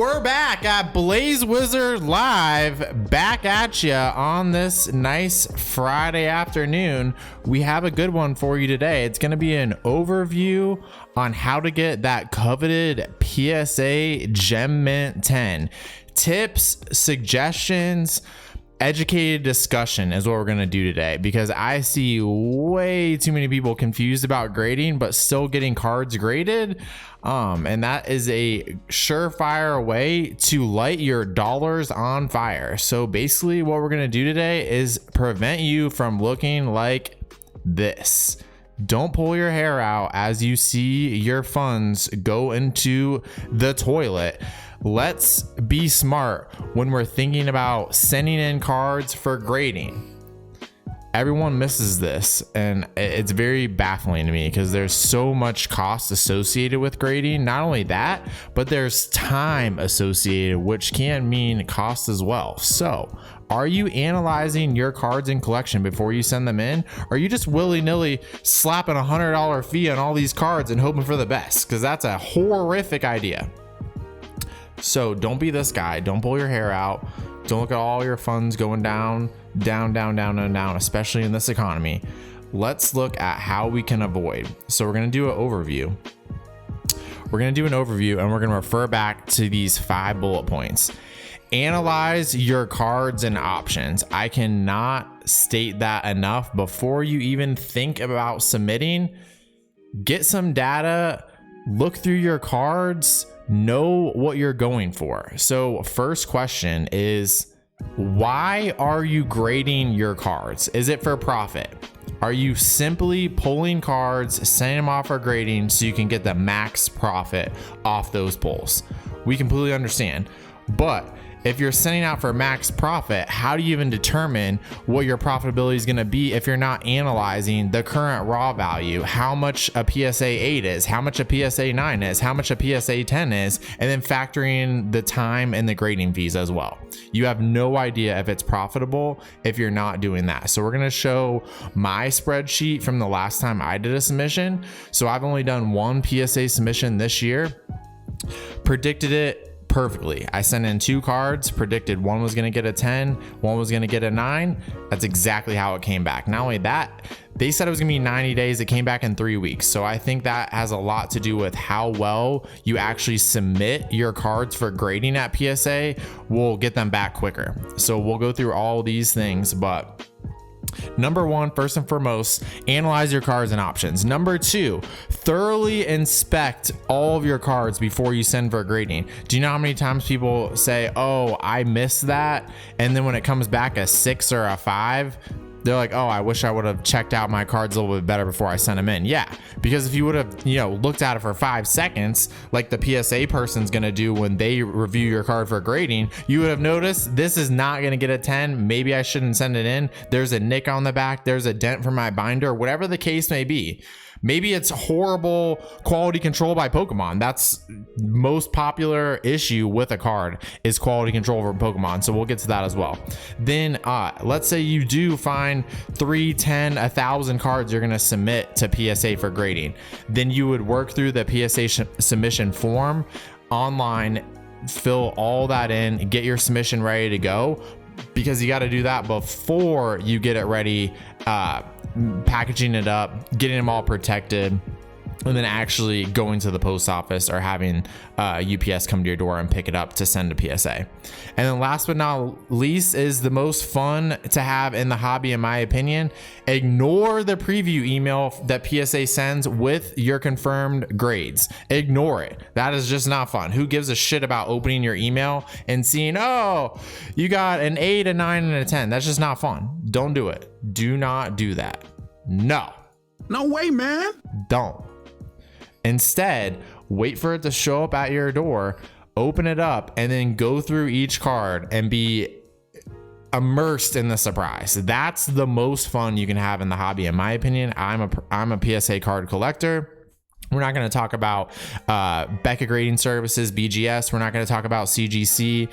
we're back at Blaze Wizard Live, back at you on this nice Friday afternoon. We have a good one for you today. It's going to be an overview on how to get that coveted PSA Gem Mint 10. Tips, suggestions, educated discussion is what we're going to do today, because I see way too many people confused about grading but still getting cards graded, and that is a surefire way to light your dollars on fire. So basically what we're going to do today is prevent you from looking like this. Don't pull your hair out as you see your funds go into the toilet. Let's be smart when we're thinking about sending in cards for grading. Everyone misses this, and it's very baffling to me because there's so much cost associated with grading. Not only that, but there's time associated, which can mean cost as well. So are you analyzing your cards in collection before you send them in? Or are you just willy-nilly slapping a $100 fee on all these cards and hoping for the best? Because that's a horrific idea. So don't be this guy. Don't pull your hair out. Don't look at all your funds going down, especially in this economy. Let's look at how we can avoid. So we're going to do an overview. We're going to do an overview and we're going to refer back to these 5 bullet points. Analyze your cards and options. I cannot state that enough. Before you even think about submitting, get some data, look through your cards, know what you're going for. So first question is, why are you grading your cards? Is it for profit? Are you simply pulling cards, sending them off for grading so you can get the max profit off those pulls? We completely understand. But if you're sending out for max profit, how do you even determine what your profitability is going to be if you're not analyzing the current raw value, how much a PSA 8 is, how much a PSA 9 is, how much a PSA 10 is, and then factoring in the time and the grading fees as well? You have no idea if it's profitable if you're not doing that. So we're going to show my spreadsheet from the last time I did a submission. So I've only done one PSA submission this year, predicted it perfectly. I sent in 2 cards, predicted one was going to get a 10, one was going to get a 9. That's exactly how it came back. Not only that, they said it was going to be 90 days. It came back in 3 weeks. So I think that has a lot to do with how well you actually submit your cards for grading at PSA. Will get them back quicker. So we'll go through all these things, but number 1, first and foremost, analyze your cards and options. Number 2, thoroughly inspect all of your cards before you send for grading. Do you know how many times people say, oh, I missed that, and then when it comes back a 6 or a 5, they're like, oh, I wish I would have checked out my cards a little bit better before I sent them in. Yeah, because if you would have, looked at it for 5 seconds, like the PSA person's going to do when they review your card for grading, you would have noticed this is not going to get a 10. Maybe I shouldn't send it in. There's a nick on the back. There's a dent from my binder, whatever the case may be. Maybe it's horrible quality control by Pokemon. That's most popular issue with a card is quality control for Pokemon. So we'll get to that as well. Then let's say you do find 3, 10, 1,000 cards you're going to submit to PSA for grading. Then you would work through the PSA submission form online, fill all that in, get your submission ready to go, because you got to do that before you get it ready, packaging it up, getting them all protected, and then actually going to the post office or having UPS come to your door and pick it up to send to PSA. And then last but not least is the most fun to have in the hobby, in my opinion. Ignore the preview email that PSA sends with your confirmed grades. Ignore it. That is just not fun. Who gives a shit about opening your email and seeing, oh, you got an 8, a 9, and a 10? That's just not fun. Don't do it. Do not do that. No way, man. Don't. Instead, wait for it to show up at your door, open it up, and then go through each card and be immersed in the surprise. That's the most fun you can have in the hobby, in my opinion. I'm a PSA card collector. We're not going to talk about Becca Grading Services, BGS. We're not going to talk about CGC.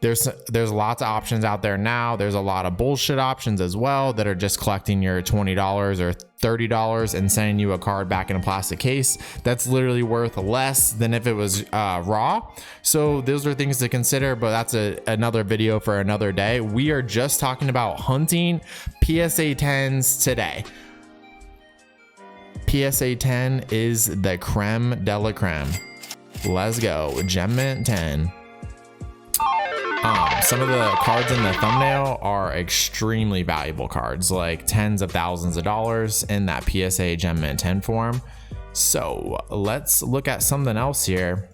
There's lots of options out there now. There's a lot of bullshit options as well that are just collecting your $20 or $30 and sending you a card back in a plastic case that's literally worth less than if it was raw. So those are things to consider, but that's another video for another day. We are just talking about hunting PSA 10s today. PSA 10 is the creme de la creme. Let's go. Gem Mint 10. Some of the cards in the thumbnail are extremely valuable cards, like tens of thousands of dollars in that PSA Gem Mint 10 form. So let's look at something else here.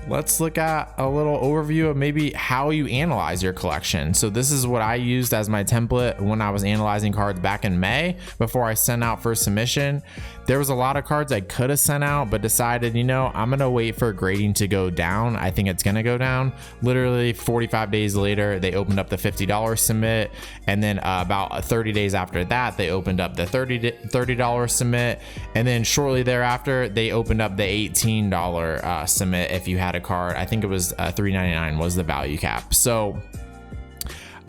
Let's look at a little overview of maybe how you analyze your collection. So this is what I used as my template when I was analyzing cards back in May before I sent out for submission. There was a lot of cards I could have sent out, but decided, you know, I'm gonna wait for grading to go down. I think it's gonna go down. Literally 45 days later, they opened up the $50 submit, and then about 30 days after that, they opened up the $30 submit, and then shortly thereafter, they opened up the $18 submit if you had a card. I think it was $3.99 was the value cap. So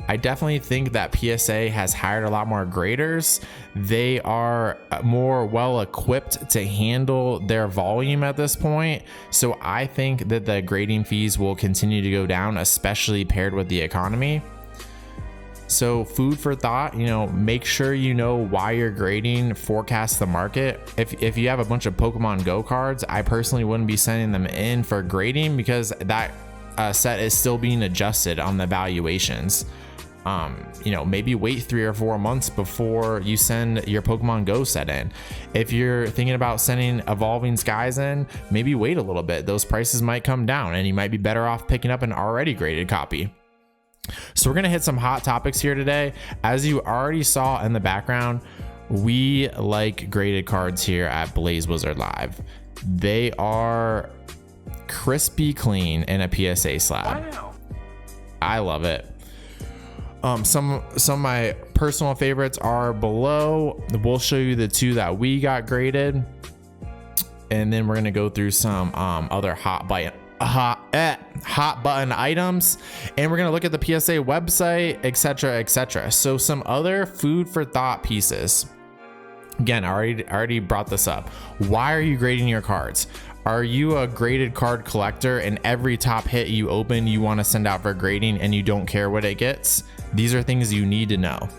I definitely think that PSA has hired a lot more graders. They are more well equipped to handle their volume at this point. So I think that the grading fees will continue to go down, especially paired with the economy. So food for thought, you know, make sure you know why you're grading, forecast the market. If you have a bunch of Pokemon Go cards, I personally wouldn't be sending them in for grading because that set is still being adjusted on the valuations. You know, maybe wait 3 or 4 months before you send your Pokemon Go set in. If you're thinking about sending Evolving Skies in, maybe wait a little bit. Those prices might come down and you might be better off picking up an already graded copy. So we're going to hit some hot topics here today. As you already saw in the background, we like graded cards here at BlazewizardLIVE. They are crispy clean in a PSA slab. Wow. I love it. Some of my personal favorites are below. We'll show you the 2 that we got graded, and then we're going to go through some other hot button items, and we're going to look at the PSA website, etc. So some other food for thought pieces. Again, I already brought this up. Why are you grading your cards? Are you a graded card collector and every top hit you open you want to send out for grading and you don't care what it gets? These are things you need to know.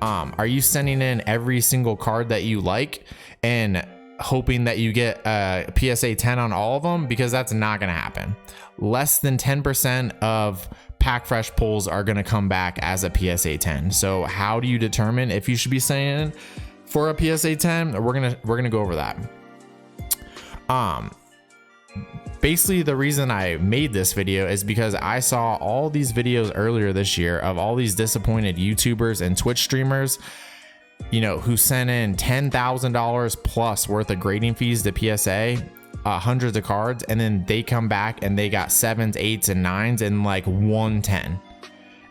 Are you sending in every single card that you like and hoping that you get a PSA 10 on all of them? Because that's not going to happen. Less than 10% of pack fresh pulls are going to come back as a PSA 10. So how do you determine if you should be sending in for a PSA 10? We're gonna go over that. Basically the reason I made this video is because I saw all these videos earlier this year of all these disappointed YouTubers and Twitch streamers, you know, who sent in $10,000 plus worth of grading fees to PSA, hundreds of cards, and then they come back and they got 7s, 8s, and 9s and like 110.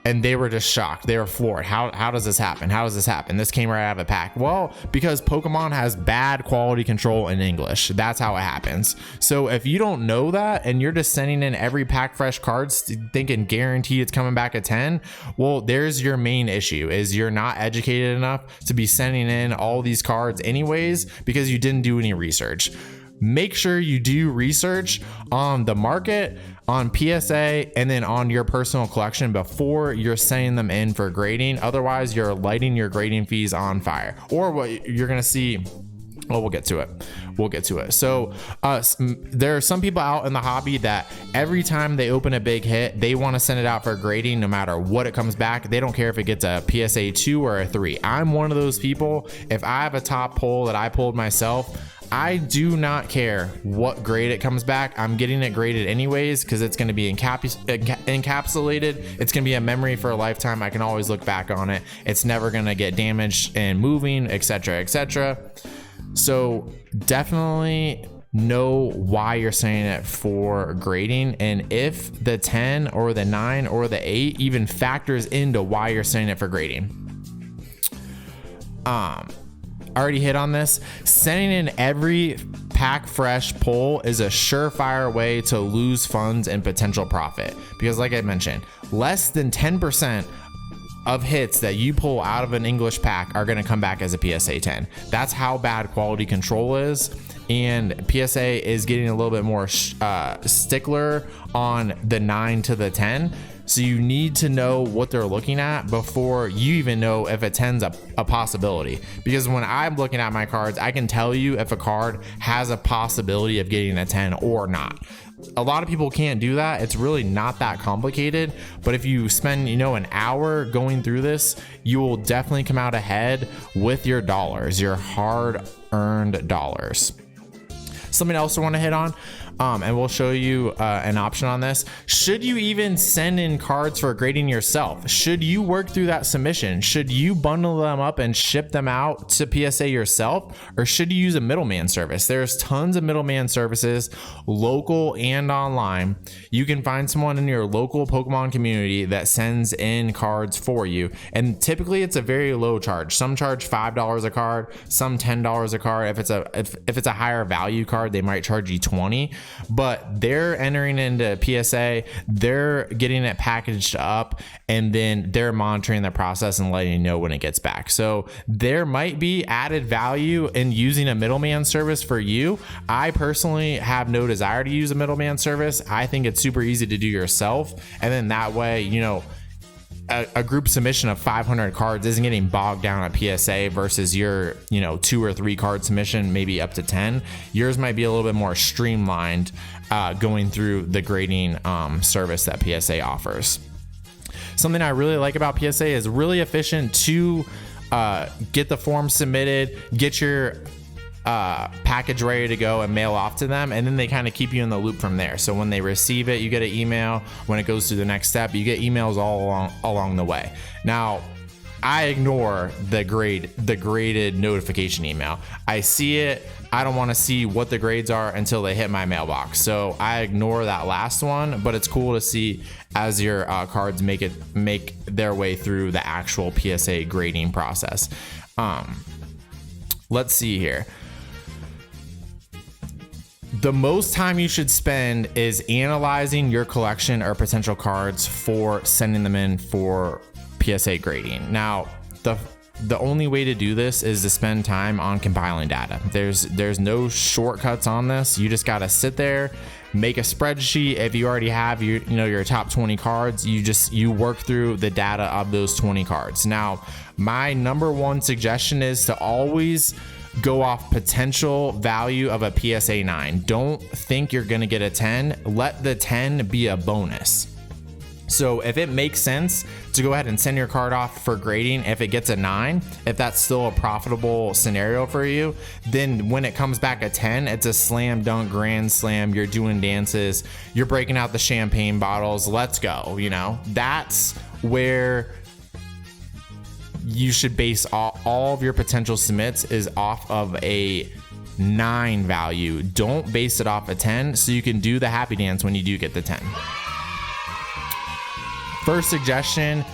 And they were just shocked. They were floored. How does this happen? How does this happen? This came right out of a pack. Well, because Pokemon has bad quality control in English. That's how it happens. So if you don't know that and you're just sending in every pack fresh cards thinking guaranteed it's coming back at 10, well, there's your main issue, is you're not educated enough to be sending in all these cards anyways because you didn't do any research. Make sure you do research on the market, on PSA, and then on your personal collection before you're sending them in for grading. Otherwise, you're lighting your grading fees on fire. Or what you're going to see, well, we'll get to it. So there are some people out in the hobby that every time they open a big hit, they want to send it out for grading no matter what it comes back. They don't care if it gets a PSA 2 or a 3. I'm one of those people. If I have a top pull that I pulled myself, I do not care what grade it comes back. I'm getting it graded anyways because it's going to be encapsulated. It's going to be a memory for a lifetime. I can always look back on it. It's never going to get damaged and moving, etc. So definitely know why you're saying it for grading, and if the 10 or the 9 or the 8 even factors into why you're saying it for grading. Already hit on this. Sending in every pack fresh pull is a surefire way to lose funds and potential profit, because like I mentioned, less than 10% of hits that you pull out of an English pack are going to come back as a PSA 10. That's how bad quality control is. And PSA is getting a little bit more stickler on the 9 to the 10. So you need to know what they're looking at before you even know if a 10's a possibility. Because when I'm looking at my cards, I can tell you if a card has a possibility of getting a 10 or not. A lot of people can't do that. It's really not that complicated, but if you spend, an hour going through this, you will definitely come out ahead with your dollars, your hard-earned dollars. Something else I want to hit on, and we'll show you an option on this. Should you even send in cards for grading yourself? Should you work through that submission? Should you bundle them up and ship them out to PSA yourself? Or should you use a middleman service? There's tons of middleman services, local and online. You can find someone in your local Pokemon community that sends in cards for you. And typically it's a very low charge. Some charge $5 a card, some $10 a card. If it's a higher value card, they might charge you $20, but they're entering into PSA, they're getting it packaged up, and then they're monitoring the process and letting you know when it gets back. So there might be added value in using a middleman service for you. I personally have no desire to use a middleman service. I think it's super easy to do yourself, and then that way, a group submission of 500 cards isn't getting bogged down at PSA versus your 2 or 3 card submission, maybe up to 10. Yours might be a little bit more streamlined going through the grading service that PSA offers. Something I really like about PSA is really efficient to get the form submitted, get your package ready to go and mail off to them, and then they kind of keep you in the loop from there. So when they receive it, you get an email. When it goes to the next step, you get emails all along the way. Now, I ignore the graded notification email. I see it. I don't want to see what the grades are until they hit my mailbox. So I ignore that last one, but it's cool to see as your cards make their way through the actual PSA grading process. Let's see here. The most time you should spend is analyzing your collection or potential cards for sending them in for PSA grading. Now, the only way to do this is to spend time on compiling data. There's no shortcuts on this. You just got to sit there, make a spreadsheet. If you already have your top 20 cards, you work through the data of those 20 cards. Now, my number one suggestion is to always go off potential value of a PSA 9. Don't think you're going to get a 10. Let the 10 be a bonus. So if it makes sense to go ahead and send your card off for grading, if it gets a 9, if that's still a profitable scenario for you, then when it comes back a 10, it's a slam dunk grand slam. You're doing dances, you're breaking out the champagne bottles. Let's go. That's where you should base all of your potential submits is off of a 9 value. Don't base it off a 10 so you can do the happy dance when you do get the 10. First suggestion,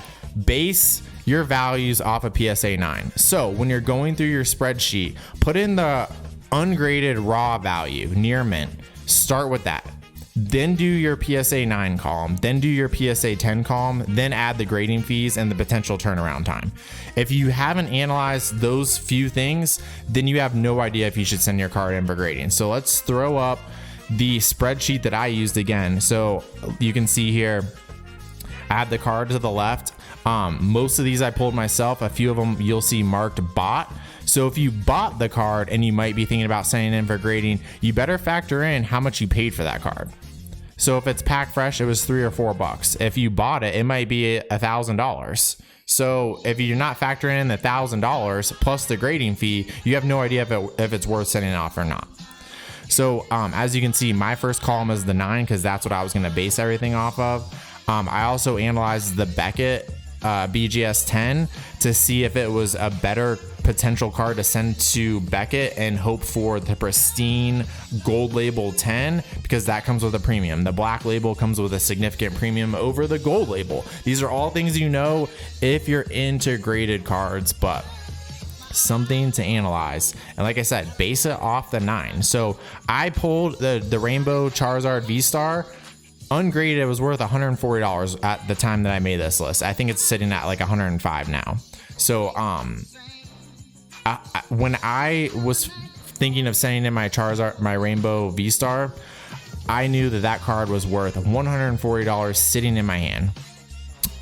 base your values off of PSA 9. So when you're going through your spreadsheet, put in the ungraded raw value near mint. Start with that. Then do your PSA 9 column, then do your PSA 10 column, then add the grading fees and the potential turnaround time. If you haven't analyzed those few things, then you have no idea if you should send your card in for grading. So let's throw up the spreadsheet that I used again. So you can see here, add the card to the left. Most of these I pulled myself. A few of them you'll see marked bought. So if you bought the card and you might be thinking about sending it in for grading, you better factor in how much you paid for that card. So if it's pack fresh, it was $3 or $4. If you bought it, it might be $1,000. So if you're not factoring in the $1,000 plus the grading fee, you have no idea if it's worth sending it off or not. So as you can see, my first column is the 9 because that's what I was going to base everything off of. I also analyzed the Beckett BGS 10 to see if it was a better potential card to send to Beckett and hope for the pristine gold label 10 because that comes with a premium. The black label comes with a significant premium over the gold label. These are all things if you're into graded cards, but something to analyze. And like I said, base it off the 9. So I pulled the Rainbow Charizard V-Star. Ungraded, it was worth $140 at the time that I made this list. I think it's sitting at like 105 now. So when I was thinking of sending in my Charizard, my Rainbow V-Star, I knew that card was worth $140 sitting in my hand.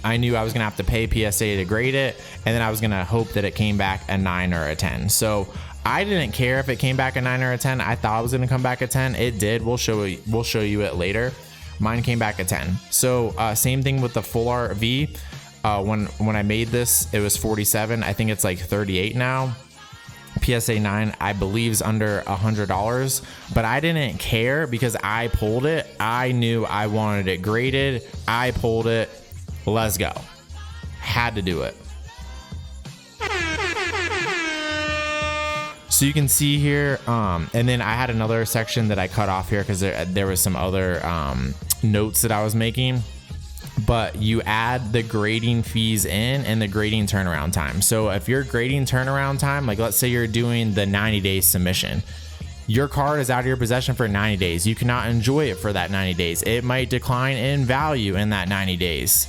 I knew I was gonna have to pay PSA to grade it, and then I was gonna hope that it came back a 9 or a 10. So I didn't care if it came back a 9 or a 10. I thought it was gonna come back a 10. It did. We'll show you it later. Mine came back a 10. So same thing with the Full Art V. When I made this, it was 47. I think it's like 38 now. PSA 9, I believe, is under $100, but I didn't care because I pulled it. I knew I wanted it graded. I pulled it. Let's go. Had to do it. So you can see here, and then I had another section that I cut off here because there was some other notes that I was making. But you add the grading fees in and the grading turnaround time. So if your grading turnaround time, like let's say you're doing the 90-day submission, your card is out of your possession for 90 days. You cannot enjoy it for that 90 days. It might decline in value in that 90 days.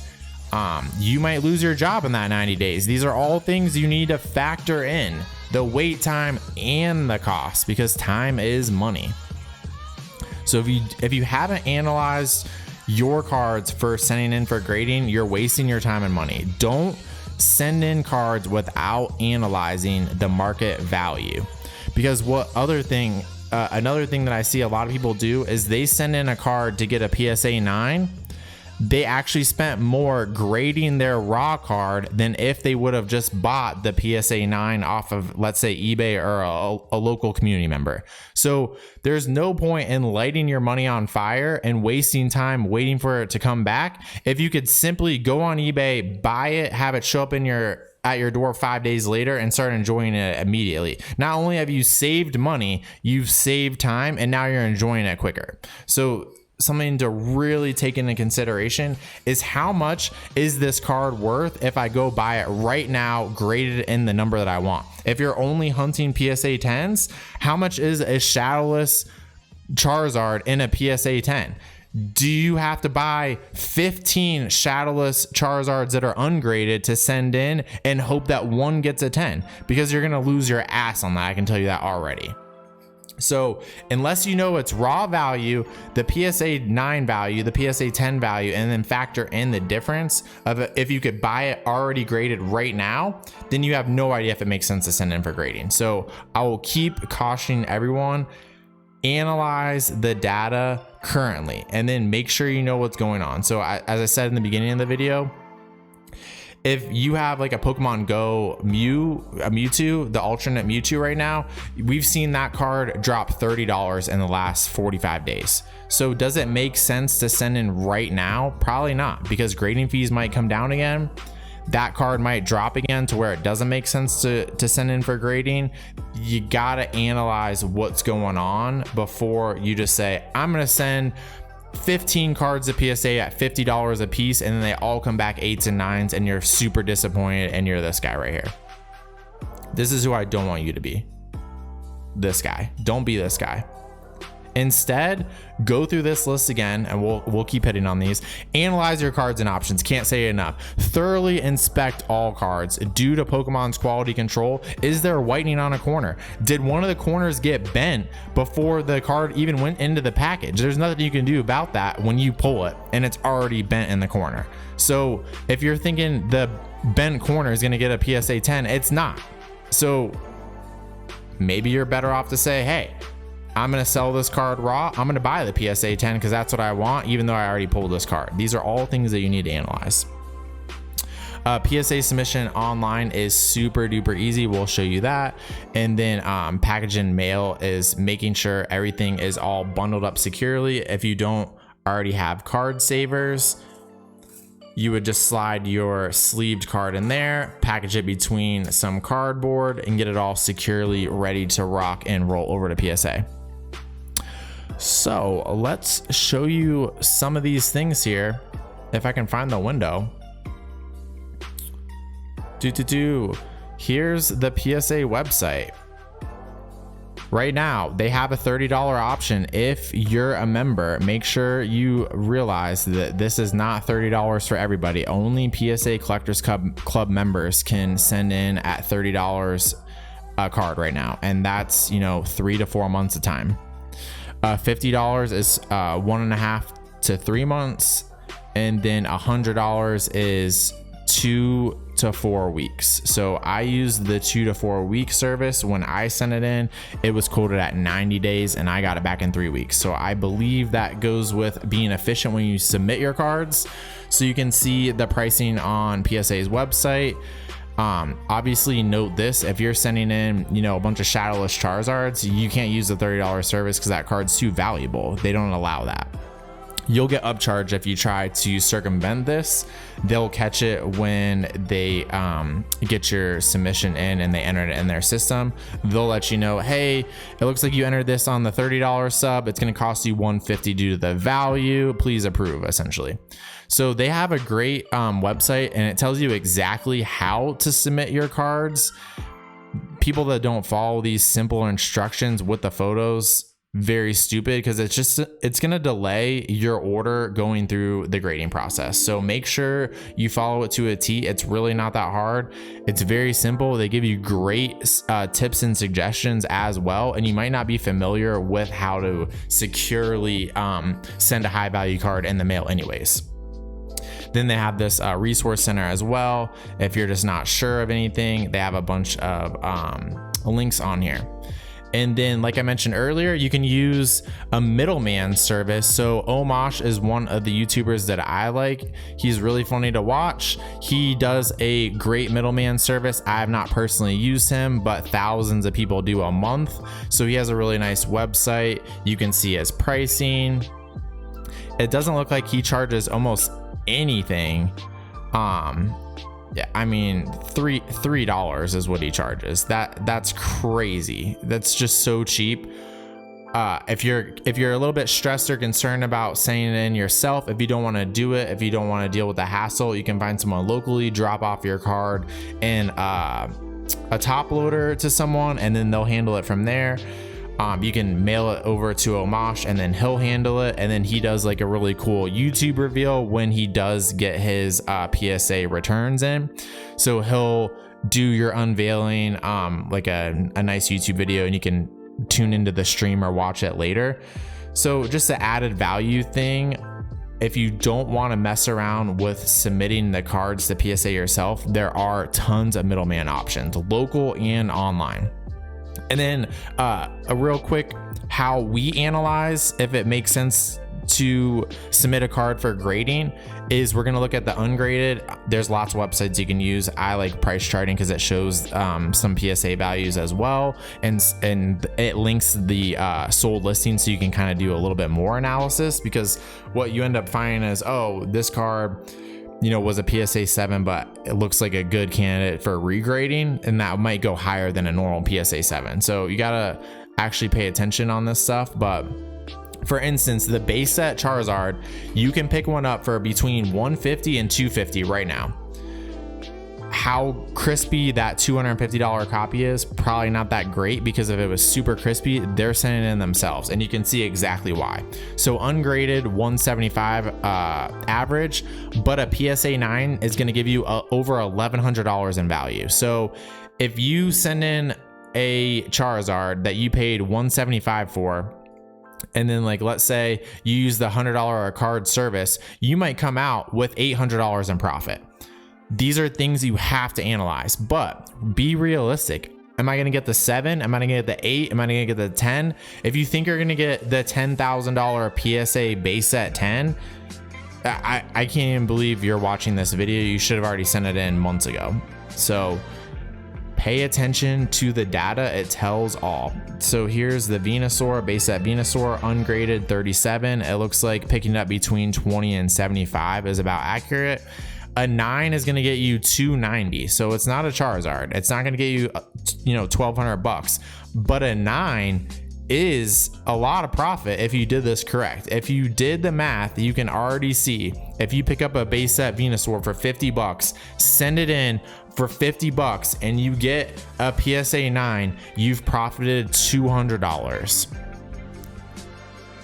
You might lose your job in that 90 days. These are all things you need to factor in, the wait time and the cost, because time is money. So if you haven't analyzed your cards for sending in for grading, you're wasting your time and money. Don't send in cards without analyzing the market value, because another thing that I see a lot of people do is they send in a card to get a PSA 9. They actually spent more grading their raw card than if they would have just bought the PSA 9 off of, let's say, eBay or a local community member. So there's no point in lighting your money on fire and wasting time waiting for it to come back. If you could simply go on eBay, buy it, have it show up at your door 5 days later and start enjoying it immediately. Not only have you saved money, you've saved time, and now you're enjoying it quicker. So something to really take into consideration is how much is this card worth if I go buy it right now, graded in the number that I want. If you're only hunting PSA 10s, how much is a shadowless Charizard in a PSA 10? Do you have to buy 15 shadowless Charizards that are ungraded to send in and hope that one gets a 10? Because you're gonna lose your ass on that, I can tell you that already. So unless you know its raw value, the PSA 9 value, the PSA 10 value, and then factor in the difference of if you could buy it already graded right now, then you have no idea if it makes sense to send in for grading. So I will keep cautioning everyone, analyze the data currently, and then make sure you know what's going on. So as I said in the beginning of the video, if you have like a Pokemon Go Mewtwo, the alternate Mewtwo right now, we've seen that card drop $30 in the last 45 days. So does it make sense to send in right now? Probably not, because grading fees might come down again. That card might drop again to where it doesn't make sense to send in for grading. You gotta analyze what's going on before you just say, I'm gonna send 15 cards of PSA at $50 a piece, and then they all come back 8s and 9s, and you're super disappointed, and you're this guy right here. This is who I don't want you to be. This guy. Don't be this guy. Instead, go through this list again, and we'll keep hitting on these. Analyze your cards and options. Can't say it enough. Thoroughly inspect all cards. Due to Pokemon's quality control, is there whitening on a corner? Did one of the corners get bent before the card even went into the package? There's nothing you can do about that when you pull it and it's already bent in the corner. So if you're thinking the bent corner is going to get a PSA 10, it's not. So maybe you're better off to say, hey, I'm going to sell this card raw. I'm going to buy the PSA 10 because that's what I want, even though I already pulled this card. These are all things that you need to analyze. PSA submission online is super duper easy. We'll show you that. And then package and mail is making sure everything is all bundled up securely. If you don't already have card savers, you would just slide your sleeved card in there, package it between some cardboard, and get it all securely ready to rock and roll over to PSA. So let's show you some of these things here. If I can find the window. here's the PSA website. Right now, they have a $30 option. If you're a member, make sure you realize that this is not $30 for everybody. Only PSA Collectors Club members can send in at $30 a card right now. And that's, 3 to 4 months of time. $50 is 1.5 to 3 months. And then $100 is 2 to 4 weeks. So I used the 2 to 4 week service. When I sent it in, it was quoted at 90 days and I got it back in 3 weeks. So I believe that goes with being efficient when you submit your cards. So you can see the pricing on PSA's website. Obviously note this, if you're sending in, a bunch of shadowless Charizards, you can't use the $30 service because that card's too valuable. They don't allow that. You'll get upcharged if you try to circumvent this. They'll catch it when they get your submission in and they enter it in their system. They'll let you know, hey, it looks like you entered this on the $30 sub. It's going to cost you $150 due to the value. Please approve, essentially. So they have a great website, and it tells you exactly how to submit your cards. People that don't follow these simple instructions with the photos, very stupid, because it's going to delay your order going through the grading process. So make sure you follow it to a T. It's really not that hard. It's very simple. They give you great tips and suggestions as well. And you might not be familiar with how to securely send a high value card in the mail anyways. Then they have this resource center as well. If you're just not sure of anything, they have a bunch of links on here. And then, like I mentioned earlier, you can use a middleman service. So Omosh is one of the YouTubers that I like. He's really funny to watch. He does a great middleman service. I have not personally used him, but thousands of people do a month. So he has a really nice website. You can see his pricing. It doesn't look like he charges almost anything. Yeah, I mean, $3 is what he charges. That's crazy. That's just so cheap. If you're a little bit stressed or concerned about sending it in yourself, if you don't want to do it, if you don't want to deal with the hassle, you can find someone locally, drop off your card in a top loader to someone, and then they'll handle it from there. You can mail it over to Omosh and then he'll handle it. And then he does like a really cool YouTube reveal when he does get his PSA returns in. So he'll do your unveiling, like a nice YouTube video, and you can tune into the stream or watch it later. So just the added value thing. If you don't want to mess around with submitting the cards to PSA yourself, there are tons of middleman options, local and online. And then a real quick how we analyze if it makes sense to submit a card for grading is we're going to look at the ungraded. There's lots of websites you can use. I like price charting because it shows some PSA values as well, and it links the sold listing, so you can kind of do a little bit more analysis, because what you end up finding is, oh, this card was a PSA 7, but it looks like a good candidate for regrading, and that might go higher than a normal PSA 7. So you gotta actually pay attention on this stuff. But for instance, the base set Charizard, you can pick one up for between $150 and $250 right now. How crispy that $250 copy is, probably not that great, because if it was super crispy, they're sending it in themselves, and you can see exactly why. So ungraded $175 average, but a PSA 9 is going to give you over $1,100 in value. So if you send in a Charizard that you paid $175 for, and then like let's say you use the $100 a card service, you might come out with $800 in profit. These are things you have to analyze, but be realistic. Am I going to get the 7? Am I going to get the 8? Am I going to get the 10? If you think you're going to get the $10,000 PSA base set 10, I can't even believe you're watching this video. You should have already sent it in months ago. So pay attention to the data. It tells all. So here's the Venusaur, base set Venusaur, ungraded 37. It looks like picking it up between 20 and 75 is about accurate. A 9 is going to get you $290. So it's not a Charizard. It's not going to get you, $1,200, but a 9 is a lot of profit if you did this correct. If you did the math, you can already see if you pick up a base set Venusaur for 50 bucks, send it in for 50 bucks, and you get a PSA 9, you've profited $200.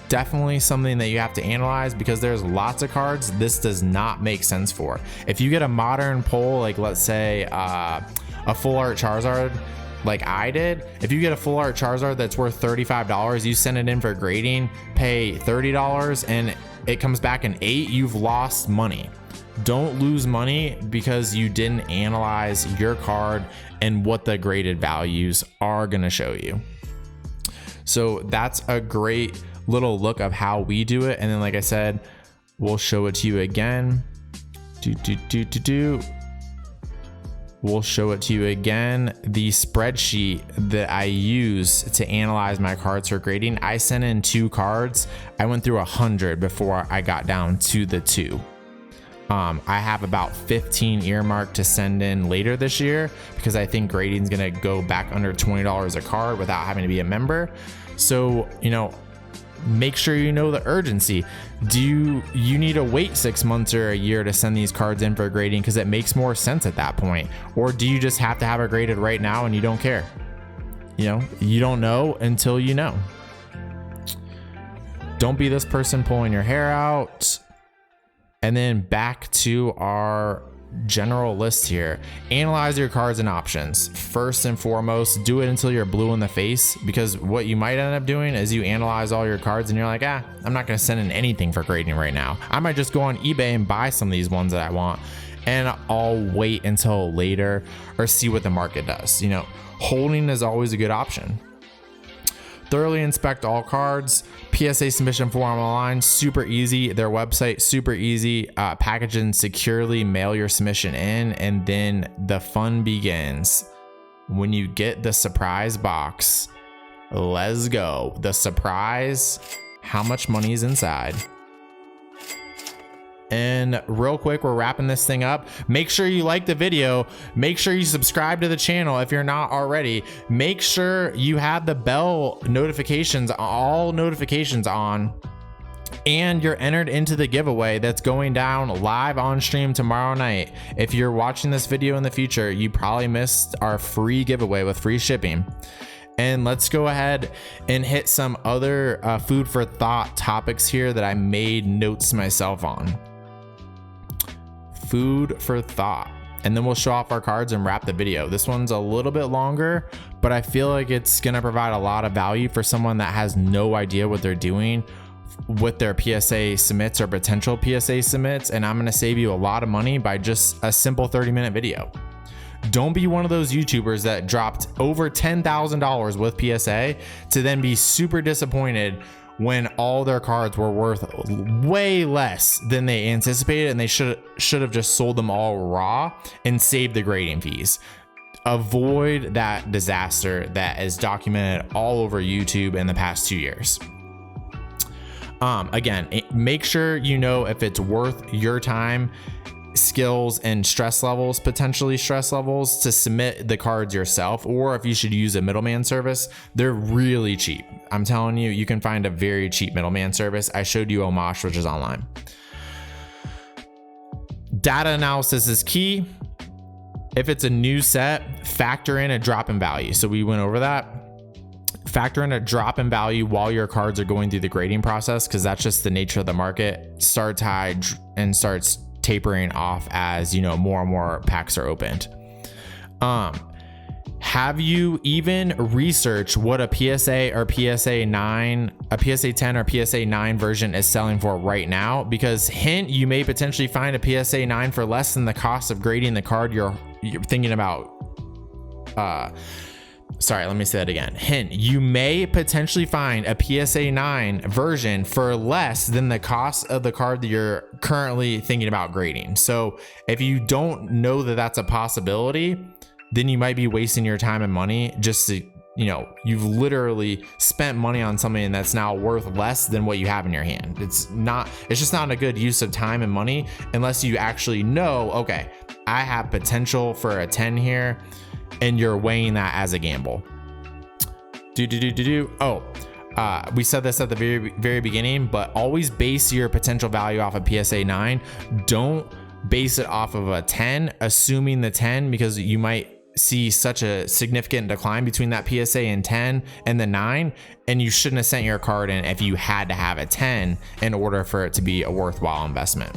Definitely something that you have to analyze, because there's lots of cards this does not make sense for. If you get a modern pull, like let's say a full art Charizard, like I did, if you get a full art Charizard that's worth $35, you send it in for grading, pay $30, and it comes back an 8, you've lost money. Don't lose money because you didn't analyze your card and what the graded values are going to show you. So that's a great little look of how we do it. And then, like I said, we'll show it to you again. We'll show it to you again. The spreadsheet that I use to analyze my cards for grading, I sent in 2 cards. I went through 100 before I got down to the 2. I have about 15 earmarked to send in later this year, because I think grading is going to go back under $20 a card without having to be a member. So, you know, make sure you know the urgency. Do you need to wait 6 months or a year to send these cards in for grading because it makes more sense at that point? Or do you just have to have it graded right now and you don't care? You know, you don't know until you know. Don't be this person pulling your hair out. And then back to our general list here. Analyze your cards and options. First and foremost, do it until you're blue in the face, because what you might end up doing is you analyze all your cards and you're like, I'm not going to send in anything for grading right now. I might just go on eBay and buy some of these ones that I want, and I'll wait until later or see what the market does. You know, holding is always a good option. Thoroughly inspect all cards. PSA submission form online, super easy. Their website, super easy. Package and securely mail your submission in, and then the fun begins when you get the surprise box. Let's go. The surprise, how much money is inside. And real quick, we're wrapping this thing up. Make sure you like the video. Make sure you subscribe to the channel if you're not already. Make sure you have the bell notifications, all notifications on, and you're entered into the giveaway that's going down live on stream tomorrow night. If you're watching this video in the future, you probably missed our free giveaway with free shipping. And let's go ahead and hit some other food for thought topics here that I made notes myself on. Food for thought, and then we'll show off our cards and wrap the video. This one's a little bit longer, but I feel like it's gonna provide a lot of value for someone that has no idea what they're doing with their PSA submits or potential PSA submits, and I'm gonna save you a lot of money by just a simple 30-minute video. Don't be one of those YouTubers that dropped over $10,000 with PSA to then be super disappointed when all their cards were worth way less than they anticipated, and they should have just sold them all raw and saved the grading fees. Avoid that disaster that is documented all over YouTube in the past 2 years. Again, make sure you know if it's worth your time, skills, and stress levels, potentially stress levels, to submit the cards yourself, or if you should use a middleman service. They're really cheap. I'm telling you, you can find a very cheap middleman service. I showed you Omash, which is online. Data analysis is key. If it's a new set, factor in a drop in value. So we went over that. Factor in a drop in value while your cards are going through the grading process, because that's just the nature of the market. Starts high and starts tapering off as, you know, more and more packs are opened. Have you even researched what a PSA or PSA 9, a PSA 10 or PSA 9 version is selling for right now? Because hint, you may potentially find a PSA 9 for less than the cost of grading the card you're thinking about. Sorry, let me say that again. Hint, you may potentially find a PSA 9 version for less than the cost of the card that you're currently thinking about grading. So if you don't know that that's a possibility, then you might be wasting your time and money just to, you know, you've literally spent money on something that's now worth less than what you have in your hand. It's just not a good use of time and money unless you actually know, okay, I have potential for a 10 here, and you're weighing that as a gamble. Oh, we said this at the very beginning, but always base your potential value off of PSA 9. Don't base it off of a 10, assuming the 10, because you might see such a significant decline between that PSA and 10 and the 9, and you shouldn't have sent your card in if you had to have a 10 in order for it to be a worthwhile investment.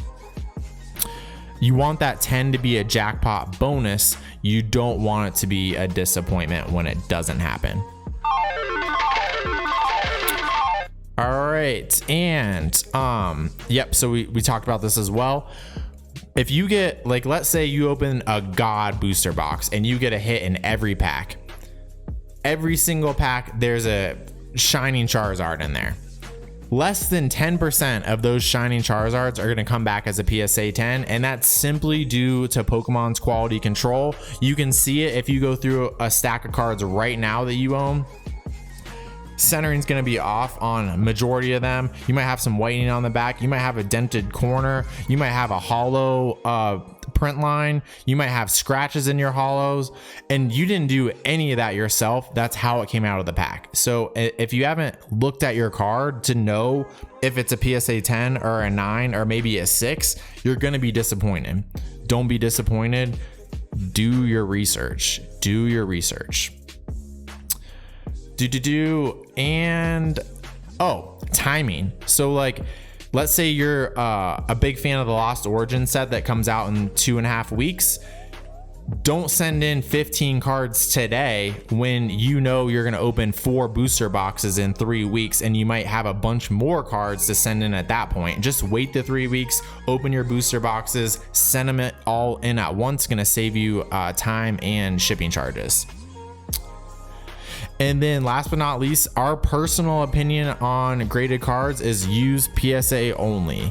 You want that 10 to be a jackpot bonus. You don't want it to be a disappointment when it doesn't happen. All right, and yep, so we talked about this as well. If you get, like, let's say you open a God booster box and you get a hit in every pack. Every single pack, there's a Shining Charizard in there. Less than 10% of those Shining Charizards are going to come back as a PSA 10, and that's simply due to Pokemon's quality control. You can see it if you go through a stack of cards right now that you own. Centering's going to be off on majority of them. You might have some whitening on the back. You might have a dented corner. You might have a hollow print line. You might have scratches in your hollows, and you didn't do any of that yourself. That's how it came out of the pack. So if you haven't looked at your card to know if it's a PSA 10 or a 9 or maybe a 6, you're going to be disappointed. Don't be disappointed. Do your research. Do your research. And timing. So, like, let's say you're a big fan of the Lost Origin set that comes out in 2.5 weeks. Don't send in 15 cards today when you know you're going to open 4 booster boxes in 3 weeks, and you might have a bunch more cards to send in at that point. Just wait the 3 weeks, open your booster boxes, send them all in at once. Going to save you time and shipping charges. And then last but not least, our personal opinion on graded cards is use PSA only,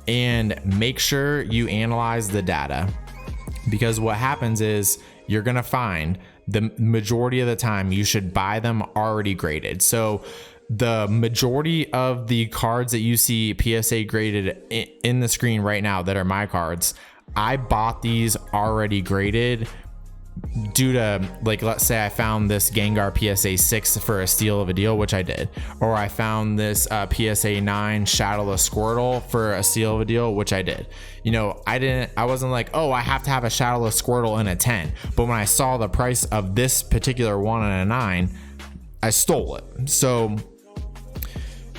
and make sure you analyze the data, because what happens is you're going to find the majority of the time you should buy them already graded. So the majority of the cards that you see PSA graded in the screen right now that are my cards, I bought these already graded due to, like, let's say I found this Gengar PSA 6 for a steal of a deal, which I did, or I found this PSA 9 Shadowless Squirtle for a steal of a deal, which I did. You know, I wasn't like, oh, I have to have a Shadowless Squirtle in a 10, but when I saw the price of this particular one in a 9, I stole it. So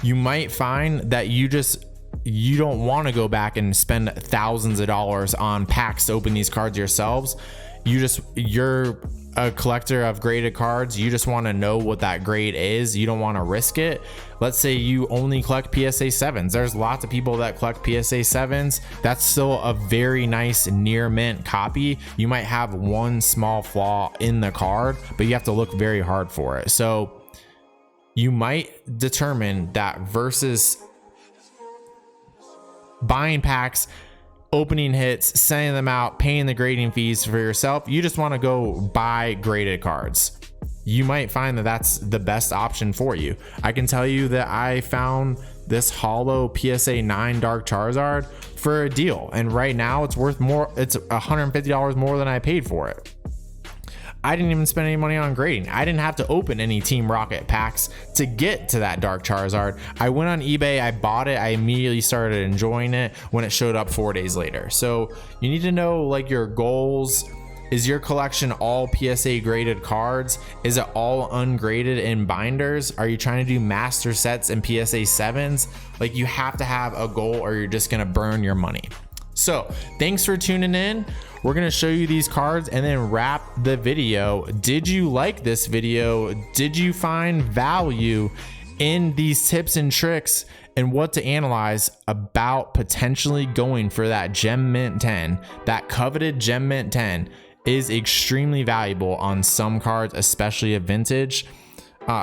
you might find that you don't want to go back and spend thousands of dollars on packs to open these cards yourselves. You're a collector of graded cards. You just want to know what that grade is. You don't want to risk it. Let's say you only collect PSA 7s. There's lots of people that collect PSA 7s. That's still a very nice near mint copy. You might have one small flaw in the card, but you have to look very hard for it. So you might determine that versus buying packs, opening hits, sending them out, paying the grading fees for yourself, you just want to go buy graded cards. You might find that that's the best option for you. I can tell you that I found this hollow PSA 9 Dark Charizard for a deal, and right now it's worth more. It's $150 more than I paid for it. I didn't even spend any money on grading. I didn't have to open any Team Rocket packs to get to that Dark Charizard. I went on eBay, I bought it, I immediately started enjoying it when it showed up 4 days later. So you need to know, like, your goals. Is your collection all PSA graded cards? Is it all ungraded in binders? Are you trying to do master sets and PSA 7s? Like, you have to have a goal or you're just gonna burn your money. So thanks for tuning in. We're going to show you these cards and then wrap the video. Did you like this video? Did you find value in these tips and tricks and what to analyze about potentially going for that Gem Mint 10? That coveted Gem Mint 10 is extremely valuable on some cards, especially a vintage.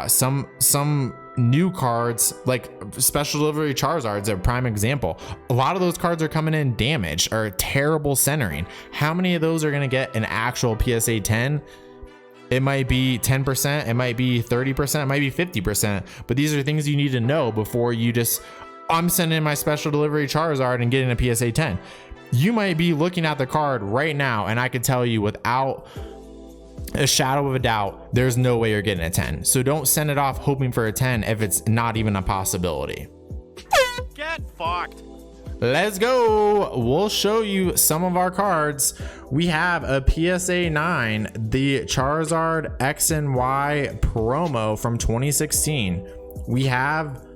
Some new cards, like special delivery Charizard's a prime example. A lot of those cards are coming in damaged or terrible centering. How many of those are going to get an actual PSA 10? It might be 10%, it might be 30%, it might be 50%, but these are things you need to know before you just, I'm sending my special delivery Charizard and getting a PSA 10. You might be looking at the card right now, and I could tell you without a shadow of a doubt, there's no way you're getting a 10. So don't send it off hoping for a 10 if it's not even a possibility. Get fucked. Let's go. We'll show you some of our cards. We have a PSA 9, the Charizard X and Y promo from 2016. We have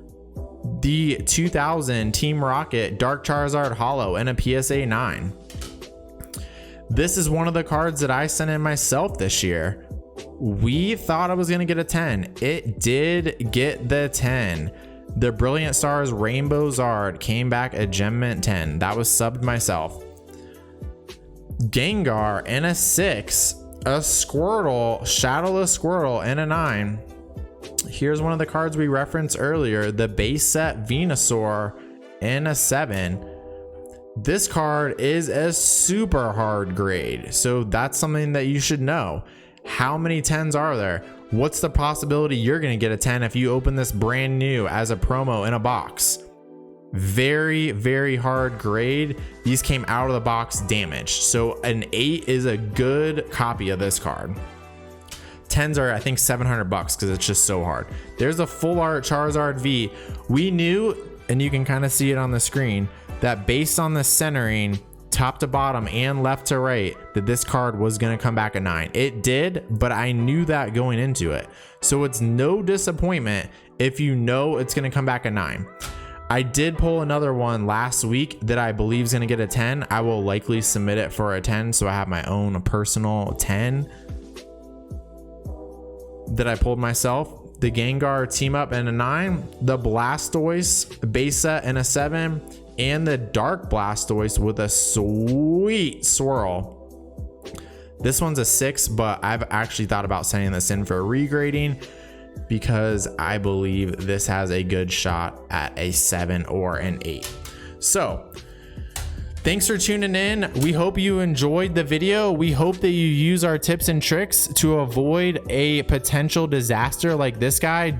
the 2000 Team Rocket Dark Charizard Holo and a PSA 9. This is one of the cards that I sent in myself this year. We thought I was going to get a 10. It did get the 10. The Brilliant Stars Rainbow Zard came back a Gem Mint 10. That was subbed myself. Gengar and a 6. A Squirtle, Shadowless Squirtle and a 9. Here's one of the cards we referenced earlier. The base set Venusaur and a 7. This card is a super hard grade. So that's something that you should know. How many 10s are there? What's the possibility you're going to get a 10 if you open this brand new as a promo in a box? Very, very hard grade. These came out of the box damaged. So an 8 is a good copy of this card. 10s are, I think, $700 because it's just so hard. There's a full art Charizard V. We knew, and you can kind of see it on the screen, that based on the centering, top to bottom and left to right, that this card was going to come back a 9. It did, but I knew that going into it. So it's no disappointment if you know it's going to come back a 9. I did pull another one last week that I believe is going to get a 10. I will likely submit it for a 10, so I have my own personal 10 that I pulled myself. The Gengar team up and a 9, the Blastoise base set and a 7, and the Dark Blastoise with a sweet swirl. This one's a 6, but I've actually thought about sending this in for regrading because I believe this has a good shot at a 7 or an 8. So thanks for tuning in. We hope you enjoyed the video. We hope that you use our tips and tricks to avoid a potential disaster like this guy.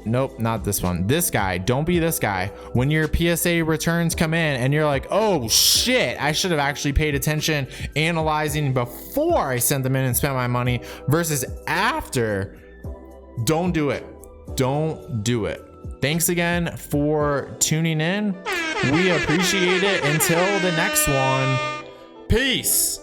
Nope, not this one. This guy. Don't be this guy. When your PSA returns come in and you're like, oh shit, I should have actually paid attention analyzing before I sent them in and spent my money versus after. Don't do it. Don't do it. Thanks again for tuning in. We appreciate it. Until the next one, peace.